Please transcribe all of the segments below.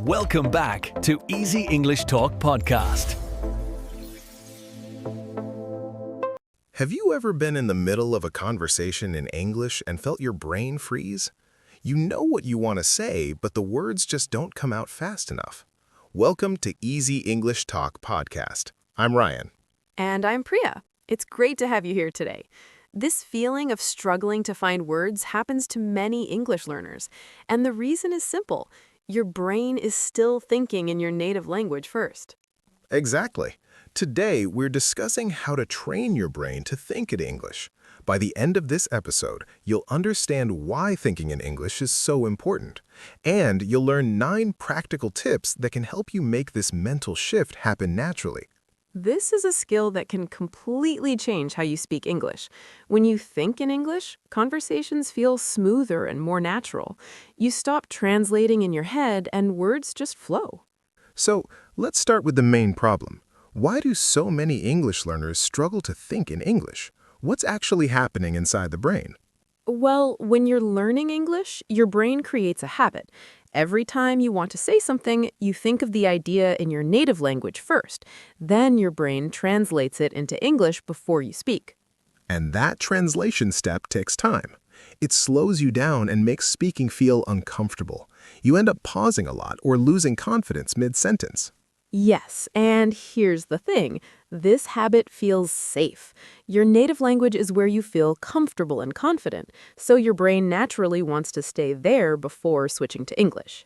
Welcome back to Easy English Talk Podcast. Have you ever been in the middle of a conversation in English and felt your brain freeze? You know what you want to say, but the words just don't come out fast enough. Welcome to Easy English Talk Podcast. I'm Ryan. And I'm Priya. It's great to have you here today. This feeling of struggling to find words happens to many English learners. And the reason is simple. Your brain is still thinking in your native language first. Exactly. Today, we're discussing how to train your brain to think in English. By the end of this episode, you'll understand why thinking in English is so important. And you'll learn 9 practical tips that can help you make this mental shift happen naturally. This is a skill that can completely change how you speak English. When you think in English, conversations feel smoother and more natural. You stop translating in your head and words just flow. So, let's start with the main problem. Why do so many English learners struggle to think in English? What's actually happening inside the brain? Well, when you're learning English, your brain creates a habit. Every time you want to say something, you think of the idea in your native language first. Then your brain translates it into English before you speak. And that translation step takes time. It slows you down and makes speaking feel uncomfortable. You end up pausing a lot or losing confidence mid-sentence. Yes, and here's the thing. This habit feels safe. Your native language is where you feel comfortable and confident, so your brain naturally wants to stay there before switching to English.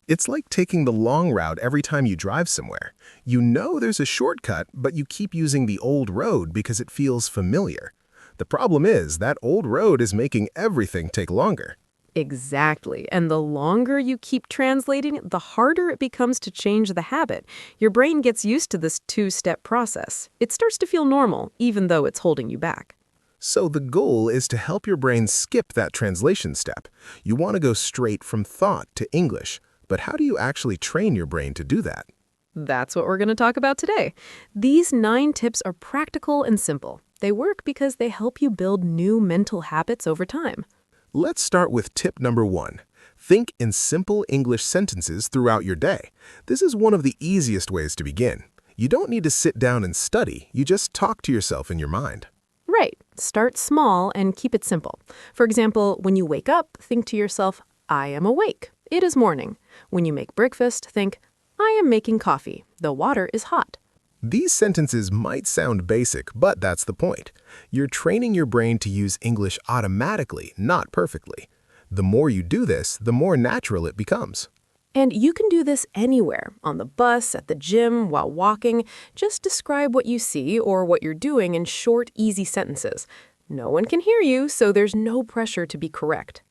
It's like taking the long route every time you drive somewhere. You know there's a shortcut, but you keep using the old road because it feels familiar. The problem is that old road is making everything take longer. Exactly. And the longer you keep translating, the harder it becomes to change the habit. Your brain gets used to this 2-step process. It starts to feel normal, even though it's holding you back. So the goal is to help your brain skip that translation step. You want to go straight from thought to English. But how do you actually train your brain to do that? That's what we're going to talk about today. These 9 tips are practical and simple. They work because they help you build new mental habits over time. Let's start with tip number 1. Think in simple English sentences throughout your day. This is one of the easiest ways to begin. You don't need to sit down and study, you just talk to yourself in your mind. Right. Start small and keep it simple. For example, when you wake up, think to yourself, I am awake. It is morning. When you make breakfast, think, I am making coffee. The water is hot. These sentences might sound basic, but that's the point. You're training your brain to use English automatically, not perfectly. The more you do this, the more natural it becomes. And you can do this anywhere, on the bus, at the gym, while walking. Just describe what you see or what you're doing in short, easy sentences. No one can hear you, so there's no pressure to be correct.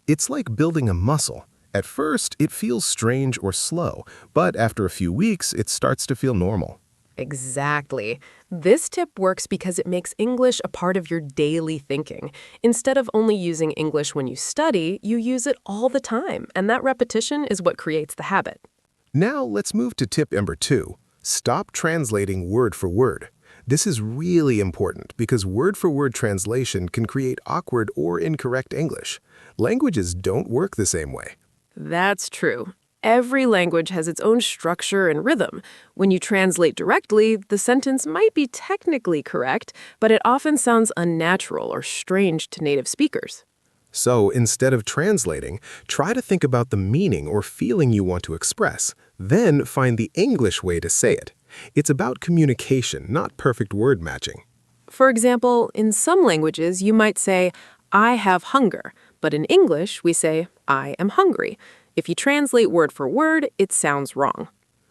It's like building a muscle. At first, it feels strange or slow, but after a few weeks, it starts to feel normal. Exactly. This tip works because it makes English a part of your daily thinking. Instead of only using English when you study, you use it all the time, and that repetition is what creates the habit. Now let's move to tip number 2. Stop translating word for word. This is really important because word-for-word translation can create awkward or incorrect English. Languages don't work the same way. That's true. Every language has its own structure and rhythm. When you translate directly, the sentence might be technically correct, but it often sounds unnatural or strange to native speakers. So instead of translating, try to think about the meaning or feeling you want to express. Then find the English way to say it. It's about communication, not perfect word matching. For example, in some languages, you might say, I have hunger, but in English, we say, I am hungry. If you translate word for word, it sounds wrong.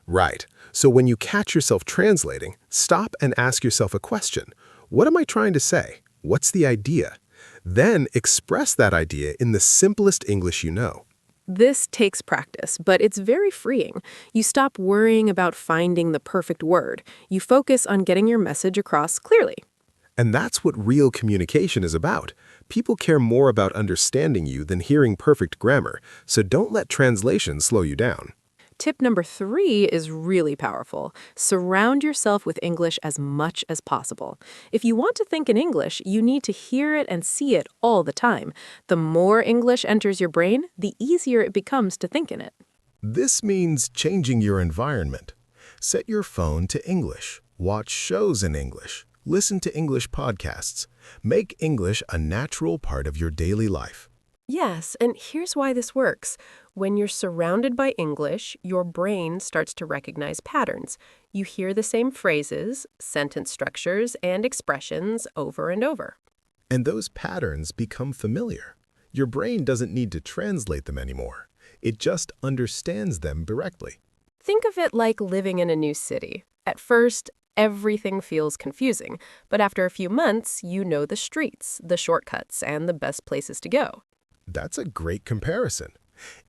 Right. So when you catch yourself translating, stop and ask yourself a question. What am I trying to say? What's the idea? Then express that idea in the simplest English you know. This takes practice, but it's very freeing. You stop worrying about finding the perfect word. You focus on getting your message across clearly. And that's what real communication is about. People care more about understanding you than hearing perfect grammar, so don't let translation slow you down. Tip number 3 is really powerful. Surround yourself with English as much as possible. If you want to think in English, you need to hear it and see it all the time. The more English enters your brain, the easier it becomes to think in it. This means changing your environment. Set your phone to English. Watch shows in English. Listen to English podcasts. Make English a natural part of your daily life. Yes, and here's why this works. When you're surrounded by English, your brain starts to recognize patterns. You hear the same phrases, sentence structures, and expressions over and over. And those patterns become familiar. Your brain doesn't need to translate them anymore. It just understands them directly. Think of it like living in a new city. At first, everything feels confusing, but after a few months, you know the streets, the shortcuts, and the best places to go. That's a great comparison.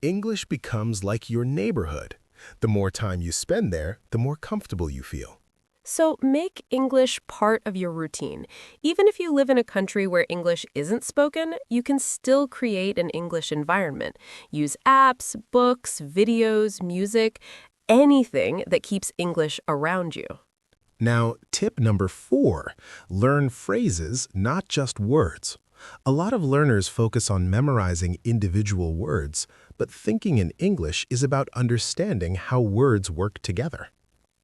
English becomes like your neighborhood. The more time you spend there, the more comfortable you feel. So make English part of your routine. Even if you live in a country where English isn't spoken, you can still create an English environment. Use apps, books, videos, music, anything that keeps English around you. Now, tip number 4, learn phrases, not just words. A lot of learners focus on memorizing individual words, but thinking in English is about understanding how words work together.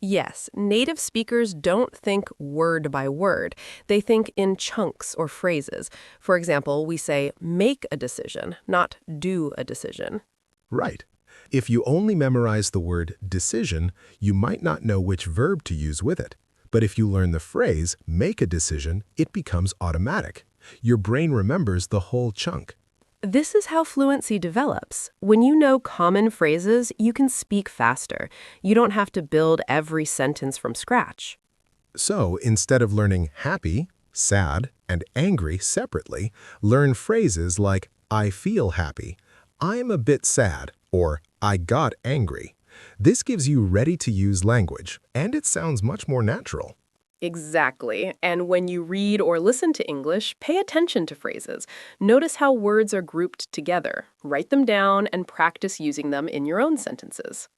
Yes, native speakers don't think word by word. They think in chunks or phrases. For example, we say make a decision, not do a decision. Right. If you only memorize the word decision, you might not know which verb to use with it. But if you learn the phrase make a decision, it becomes automatic. Your brain remembers the whole chunk. This is how fluency develops. When you know common phrases, you can speak faster. You don't have to build every sentence from scratch. So instead of learning happy, sad, and angry separately, learn phrases like I feel happy, I'm a bit sad, or I got angry. This gives you ready-to-use language, and it sounds much more natural. Exactly. And when you read or listen to English, pay attention to phrases. Notice how words are grouped together. Write them down and practice using them in your own sentences.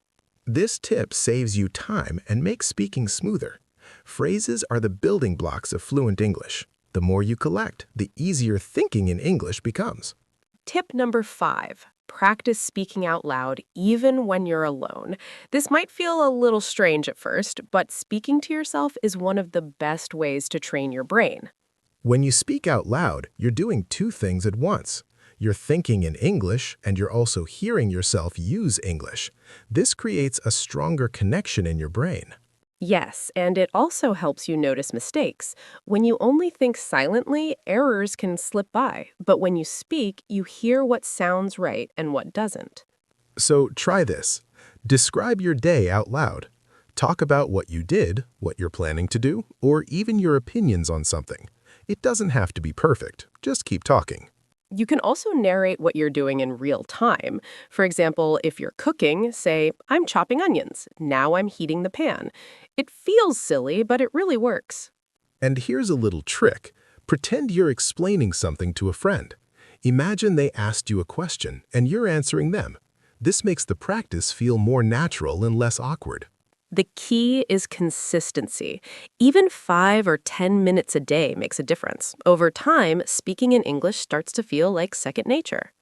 This tip saves you time and makes speaking smoother. Phrases are the building blocks of fluent English. The more you collect, the easier thinking in English becomes. Tip number 5. Practice speaking out loud even when you're alone. This might feel a little strange at first, but speaking to yourself is one of the best ways to train your brain. When you speak out loud, you're doing 2 things at once. You're thinking in English, and you're also hearing yourself use English. This creates a stronger connection in your brain. Yes, and it also helps you notice mistakes. When you only think silently, errors can slip by. But when you speak, you hear what sounds right and what doesn't. So try this. Describe your day out loud. Talk about what you did, what you're planning to do, or even your opinions on something. It doesn't have to be perfect. Just keep talking. You can also narrate what you're doing in real time. For example, if you're cooking, say, I'm chopping onions. Now I'm heating the pan. It feels silly, but it really works. And here's a little trick. Pretend you're explaining something to a friend. Imagine they asked you a question and you're answering them. This makes the practice feel more natural and less awkward. The key is consistency. Even 5 or 10 minutes a day makes a difference. Over time, speaking in English starts to feel like second nature.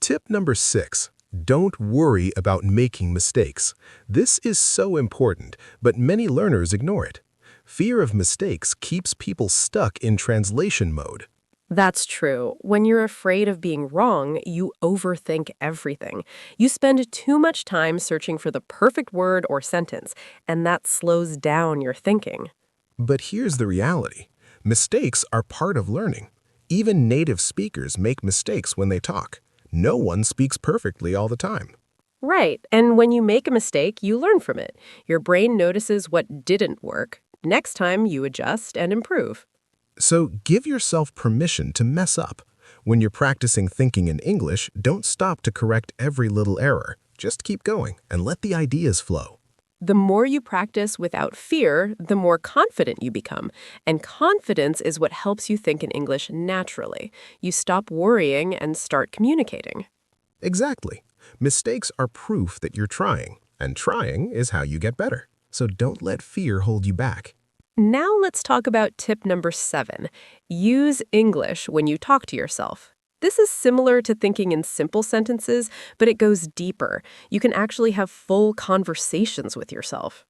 Tip number 6. Don't worry about making mistakes. This is so important, but many learners ignore it. Fear of mistakes keeps people stuck in translation mode. That's true. When you're afraid of being wrong, you overthink everything. You spend too much time searching for the perfect word or sentence, and that slows down your thinking. But here's the reality. Mistakes are part of learning. Even native speakers make mistakes when they talk. No one speaks perfectly all the time. Right, and when you make a mistake, you learn from it. Your brain notices what didn't work. Next time, you adjust and improve. So give yourself permission to mess up. When you're practicing thinking in English, don't stop to correct every little error. Just keep going and let the ideas flow. The more you practice without fear, the more confident you become. And confidence is what helps you think in English naturally. You stop worrying and start communicating. Exactly. Mistakes are proof that you're trying, and trying is how you get better. So don't let fear hold you back. Now let's talk about tip number 7. Use English when you talk to yourself. This is similar to thinking in simple sentences, but it goes deeper. You can actually have full conversations with yourself.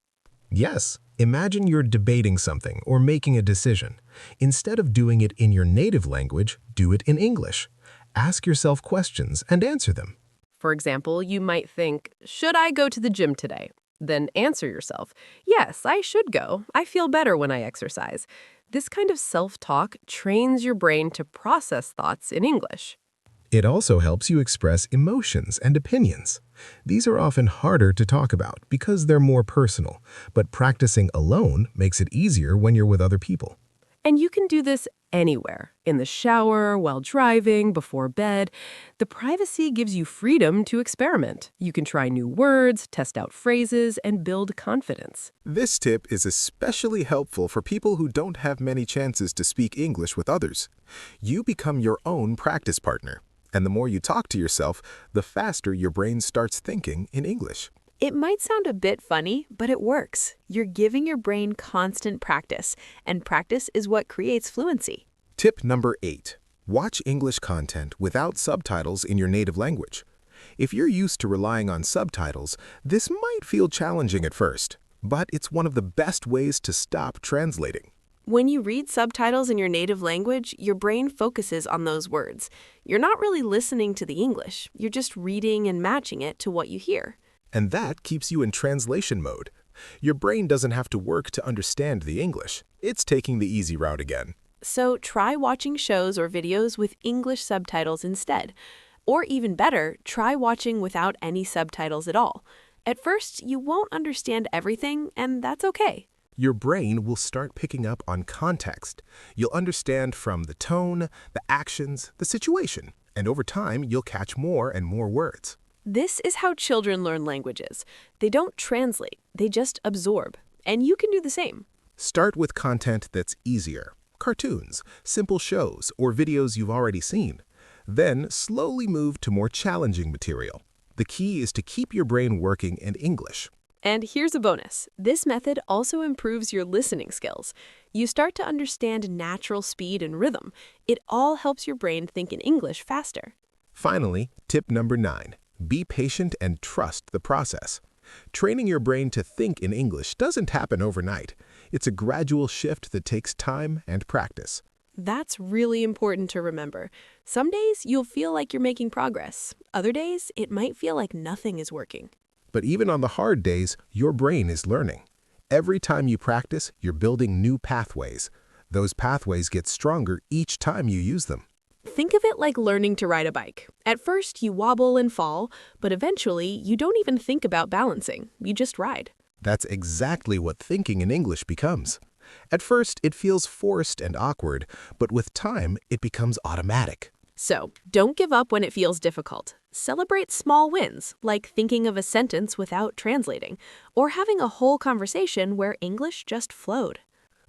Yes, imagine you're debating something or making a decision. Instead of doing it in your native language, do it in English. Ask yourself questions and answer them. For example, you might think, should I go to the gym today? Then answer yourself, yes, I should go. I feel better when I exercise. This kind of self-talk trains your brain to process thoughts in English. It also helps you express emotions and opinions. These are often harder to talk about because they're more personal, but practicing alone makes it easier when you're with other people. And you can do this anywhere, in the shower, while driving, before bed. The privacy gives you freedom to experiment. You can try new words, test out phrases, and build confidence. This tip is especially helpful for people who don't have many chances to speak English with others. You become your own practice partner, and the more you talk to yourself, the faster your brain starts thinking in English. It might sound a bit funny, but it works. You're giving your brain constant practice, and practice is what creates fluency. Tip number 8. Watch English content without subtitles in your native language. If you're used to relying on subtitles, this might feel challenging at first, but it's one of the best ways to stop translating. When you read subtitles in your native language, your brain focuses on those words. You're not really listening to the English. You're just reading and matching it to what you hear. And that keeps you in translation mode. Your brain doesn't have to work to understand the English. It's taking the easy route again. So try watching shows or videos with English subtitles instead. Or even better, try watching without any subtitles at all. At first, you won't understand everything, and that's okay. Your brain will start picking up on context. You'll understand from the tone, the actions, the situation, and over time, you'll catch more and more words. This is how children learn languages. They don't translate, they just absorb. And you can do the same. Start with content that's easier. Cartoons, simple shows, or videos you've already seen. Then slowly move to more challenging material. The key is to keep your brain working in English. And here's a bonus. This method also improves your listening skills. You start to understand natural speed and rhythm. It all helps your brain think in English faster. Finally, tip number 9. Be patient and trust the process. Training your brain to think in English doesn't happen overnight. It's a gradual shift that takes time and practice. That's really important to remember. Some days you'll feel like you're making progress. Other days, it might feel like nothing is working. But even on the hard days, your brain is learning. Every time you practice, you're building new pathways. Those pathways get stronger each time you use them. Think of it like learning to ride a bike. At first, you wobble and fall, but eventually, you don't even think about balancing. You just ride. That's exactly what thinking in English becomes. At first, it feels forced and awkward, but with time, it becomes automatic. So, don't give up when it feels difficult. Celebrate small wins, like thinking of a sentence without translating, or having a whole conversation where English just flowed.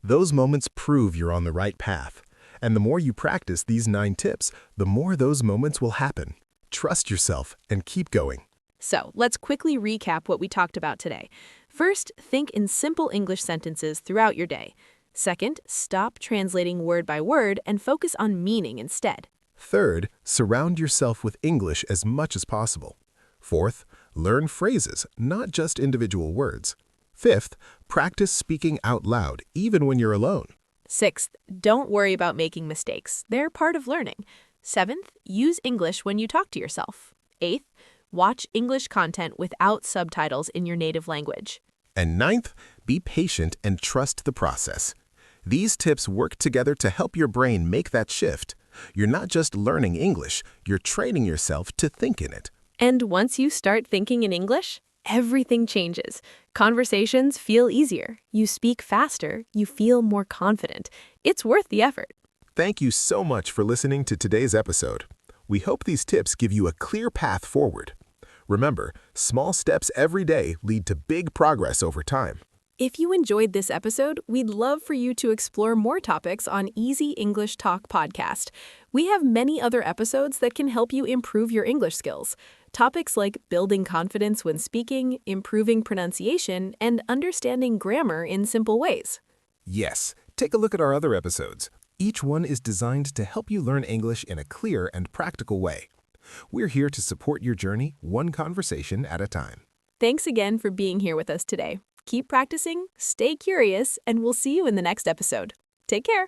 Those moments prove you're on the right path. And the more you practice these 9 tips, the more those moments will happen. Trust yourself and keep going. So, let's quickly recap what we talked about today. First, think in simple English sentences throughout your day. Second, stop translating word by word and focus on meaning instead. Third, surround yourself with English as much as possible. Fourth, learn phrases, not just individual words. Fifth, practice speaking out loud, even when you're alone. Sixth, don't worry about making mistakes. They're part of learning. Seventh, use English when you talk to yourself. Eighth, watch English content without subtitles in your native language. And ninth, be patient and trust the process. These tips work together to help your brain make that shift. You're not just learning English, you're training yourself to think in it. And once you start thinking in English, everything changes. Conversations feel easier. You speak faster. You feel more confident. It's worth the effort. Thank you so much for listening to today's episode. We hope these tips give you a clear path forward. Remember, small steps every day lead to big progress over time. If you enjoyed this episode, we'd love for you to explore more topics on Easy English Talk podcast. We have many other episodes that can help you improve your English skills. Topics like building confidence when speaking, improving pronunciation, and understanding grammar in simple ways. Yes, take a look at our other episodes. Each one is designed to help you learn English in a clear and practical way. We're here to support your journey, one conversation at a time. Thanks again for being here with us today. Keep practicing, stay curious, and we'll see you in the next episode. Take care.